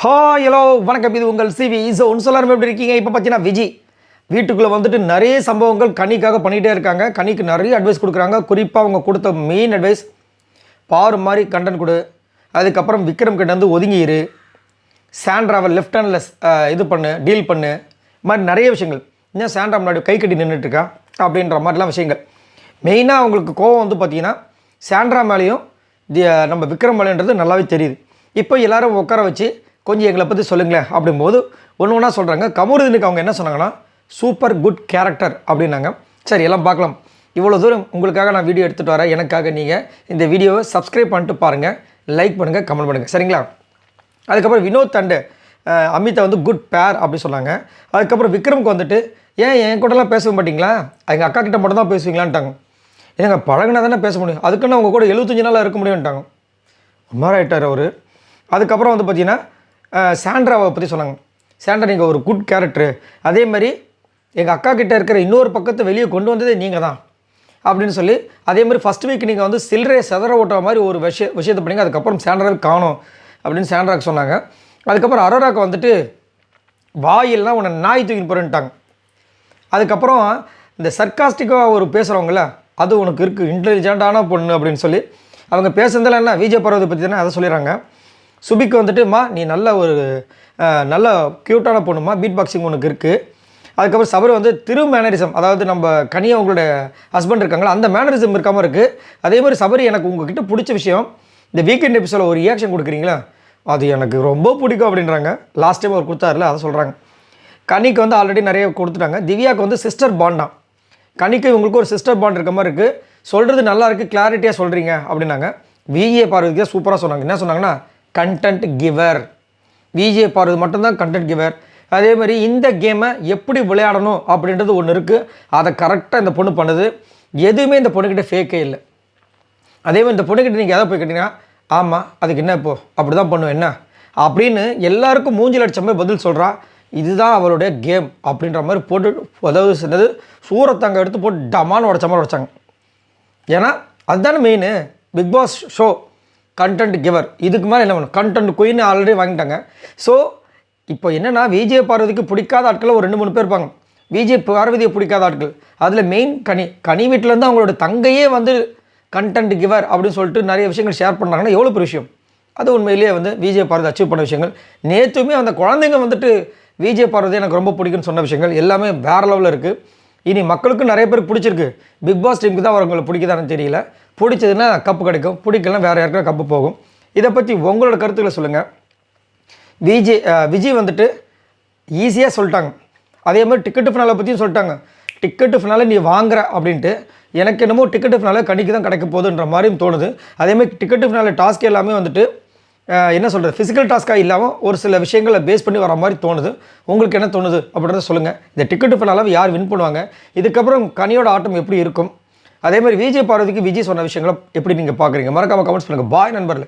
Hi hello வணக்கம், இது உங்கள் சிவி ஒன்று சொல்லாமல் எப்படி இருக்கீங்க? இப்போ பார்த்தீங்கன்னா விஜய் வீட்டுக்குள்ளே வந்துட்டு நிறைய சம்பவங்கள் கனிக்காக பண்ணிகிட்டே இருக்காங்க. கனிக்கு நிறைய அட்வைஸ் கொடுக்குறாங்க. குறிப்பாக அவங்க கொடுத்த மெயின் அட்வைஸ், பாரு மாதிரி கண்டென்ட் கொடு, அதுக்கப்புறம் விக்ரம் கிட்ட வந்து ஒதுங்கிடு, சாண்ட்ராவை லெஃப்ட் ஹேண்டில் இது பண்ணு, டீல் பண்ணு, இது மாதிரி நிறைய விஷயங்கள். இன்னும் சாண்ட்ரா முன்னாடி கை கட்டி நின்றுட்டுருக்கா அப்படின்ற மாதிரிலாம் விஷயங்கள். மெயினாக அவங்களுக்கு கோவம் வந்து பார்த்திங்கன்னா சாண்ட்ரா மேலேயும் நம்ம விக்ரம் மேலேன்றது நல்லாவே தெரியுது. இப்போ எல்லோரும் உட்கார வச்சு கொஞ்சம் எங்களை பற்றி சொல்லுங்களேன் அப்படிங்கும்போது ஒன்று ஒன்றா சொல்கிறாங்க. கமருதீனுக்கு அவங்க என்ன சொன்னாங்கன்னா, சூப்பர் குட் கேரக்டர் அப்படின்னாங்க. சரி, எல்லாம் பார்க்கலாம். இவ்வளோ தூரம் உங்களுக்காக நான் வீடியோ எடுத்துகிட்டு வரேன். எனக்காக நீங்கள் இந்த வீடியோவை சப்ஸ்கிரைப் பண்ணிட்டு பாருங்கள், லைக் பண்ணுங்கள், கமெண்ட் பண்ணுங்கள், சரிங்களா? அதுக்கப்புறம் வினோத் அண்டு அமிதா வந்து குட் பேர் அப்படி சொன்னாங்க. அதுக்கப்புறம் விக்ரமுக்கு வந்துட்டு, ஏன் என் கூடலாம் பேச மாட்டிங்களா, எங்கள் அக்கா கிட்ட மட்டும் தான் பேசுவீங்களான்ட்டாங்க. ஏங்க பழகினா தானே பேச முடியும், அதுக்குன்னு அவங்க கூட 75 நாளாக இருக்க முடியும்ட்டாங்க. ஒரு மாதிரி ஆகிட்டார் அவர். அதுக்கப்புறம் வந்து பார்த்திங்கன்னா சாண்ட்ராவை பற்றி சொன்னாங்க. சாண்ட்ரா நீங்கள் ஒரு குட் கேரக்டரு, அதே மாதிரி எங்கள் அக்கா கிட்டே இருக்கிற இன்னொரு பக்கத்தை வெளியே கொண்டு வந்ததே நீங்கள் தான் அப்படின்னு சொல்லி, அதே மாதிரி ஃபஸ்ட் வீக் நீங்கள் வந்து சில்லறையை செதற ஓட்டுற மாதிரி ஒரு விஷயத்தை பண்ணிங்க. அதுக்கப்புறம் சாண்ட்ராவை காணும் அப்படின்னு சாண்ட்ராக்கு சொன்னாங்க. அதுக்கப்புறம் அரோராக்கு வந்துட்டு வாயில்னால் உன்னை நாய் தூக்கின்னு போகிறேன்ட்டாங்க. அதுக்கப்புறம் இந்த சர்க்காஸ்டிக்காக ஒரு பேசுகிறவங்கள, அது உனக்கு இருக்குது, இன்டெலிஜென்ட்டான பொண்ணு அப்படின்னு சொல்லி அவங்க பேசுனதில் என்ன விஜய் பர்வத்தை பற்றி தானே அதை சொல்லிடுறாங்க. சுபிக்கு வந்துட்டுமா நீ நல்ல க்யூட்டான பொண்ணுமா, பீட் பாக்ஸிங் உனக்கு இருக்குது. அதுக்கப்புறம் சபரி வந்து மேனரிசம், அதாவது நம்ம கனியை அவங்களோட ஹஸ்பண்ட் இருக்காங்களா, அந்த மேனரிசம் இருக்காமல் இருக்குது. அதே மாதிரி சபரி எனக்கு உங்ககிட்ட பிடிச்ச விஷயம், இந்த வீக்கெண்ட் எபிசோடில் ஒரு ரியாக்ஷன் கொடுக்குறீங்களா, அது எனக்கு ரொம்ப பிடிக்கும் அப்படின்றாங்க. லாஸ்ட் டைம் அவர் கொடுத்தாருல, அதை சொல்கிறாங்க. கனிக்கு வந்து ஆல்ரெடி நிறைய கொடுத்துட்டாங்க. திவ்யாவுக்கு வந்து சிஸ்டர் பாண்ட் தான். கனிக்கு இவங்களுக்கு ஒரு சிஸ்டர் பாண்ட் இருக்க மாதிரி இருக்குது. சொல்கிறது நல்லா இருக்குது, கிளாரிட்டியாக சொல்கிறீங்க அப்படின்னாங்க. விஜய் பார்வதிக்கு தான் சூப்பராக சொன்னாங்க. என்ன சொன்னாங்கன்னா, கண்டென்ட் கிவர். விஜய் பார்வதி மட்டும்தான் கண்டென்ட் கிவர். அதே மாதிரி இந்த கேமை எப்படி விளையாடணும் அப்படின்றது ஒன்று இருக்குது, அதை கரெக்டாக இந்த பொண்ணு பண்ணுது. எதுவுமே இந்த பொண்ணுக்கிட்ட ஃபேக்கே இல்லை. அதே மாதிரி இந்த பொண்ணுக்கிட்ட நீங்கள் எதை போய் கேட்டிங்கன்னா, ஆமாம் அதுக்கு என்ன இப்போது அப்படி தான் பண்ணும் என்ன அப்படின்னு எல்லாருக்கும் மூஞ்சில் அடித்த மாதிரி பதில் சொல்கிறா. இதுதான் அவருடைய கேம் அப்படின்ற மாதிரி போட்டு, அதாவது சின்னது சூரத்தங்க எடுத்து போட்டு டமான்னு உடச்ச மாதிரி உடச்சாங்க. ஏன்னா அதுதானே main Bigg Boss show, content giver. இதுக்கு மேலே என்ன பண்ணும், கண்டென்ட் குயின்னு ஆல்ரெடி வாங்கிட்டாங்க. ஸோ இப்போ என்னென்னா, விஜய் பார்வதிக்கு பிடிக்காத ஆட்கள் ஒரு 2-3 பேர் இருப்பாங்க. விஜய் பார்வதியை பிடிக்காத ஆட்கள், அதில் மெயின் கனி வீட்டிலேருந்து அவங்களோட தங்கையே வந்து கண்டென்ட் கிவர் அப்படின்னு சொல்லிட்டு நிறைய விஷயங்கள் ஷேர் பண்ணுறாங்கன்னா எவ்வளோ பெரிய விஷயம். அது உண்மையிலேயே வந்து விஜய் பார்வதி அச்சீவ் பண்ண விஷயங்கள். நேற்றுமே அந்த குழந்தைங்க வந்துட்டு விஜய் பார்வதி எனக்கு ரொம்ப பிடிக்குன்னு சொன்ன விஷயங்கள் எல்லாமே வேறு லெவலில் இருக்குது. இனி மக்களுக்கு நிறைய பேர் பிடிச்சிருக்கு. பிக் பாஸ் டீமுக்கு தான் அவங்களை பிடிக்குதான்னு தெரியல. பிடிச்சதுன்னா கப்பு கிடைக்கும், பிடிக்கலாம் வேறு யாருக்குன்னா கப்பு போகும். இதை பற்றி உங்களோட கருத்துக்களை சொல்லுங்கள். விஜய் வந்துட்டு ஈஸியாக சொல்லிட்டாங்க. அதே மாதிரி டிக்கெட்டு ஃபினாலை பற்றியும் சொல்லிட்டாங்க. டிக்கெட்டு ஃபினாலே நீ வாங்குற அப்படின்ட்டு. எனக்கு என்னமோ டிக்கெட்டு ஃபினாலே கணிக்கு தான் கிடைக்க போகுதுன்ற மாதிரியும் தோணுது. அதேமாதிரி டிக்கெட்டு ஃபினாலே டாஸ்க் எல்லாமே வந்துட்டு என்ன சொல்கிறது, ஃபிசிக்கல் டாஸ்க்காக இல்லாமல் ஒரு சில விஷயங்களை பேஸ் பண்ணி வர மாதிரி தோணுது. உங்களுக்கு என்ன தோணுது அப்படின்றத சொல்லுங்கள். இந்த டிக்கெட்டு ஃபினாலாவை யார் வின் பண்ணுவாங்க, இதுக்கப்புறம் கனியோட ஆட்டம் எப்படி இருக்கும், அதே மாதிரி விஜய் பார்வதிக்கு விஜய் சொன்ன விஷயங்களை எப்படி நீங்கள் பார்க்குறீங்க, மறக்காமல் கமெண்ட்ஸ் பண்ணுங்கள். பாய் நண்பர்களே.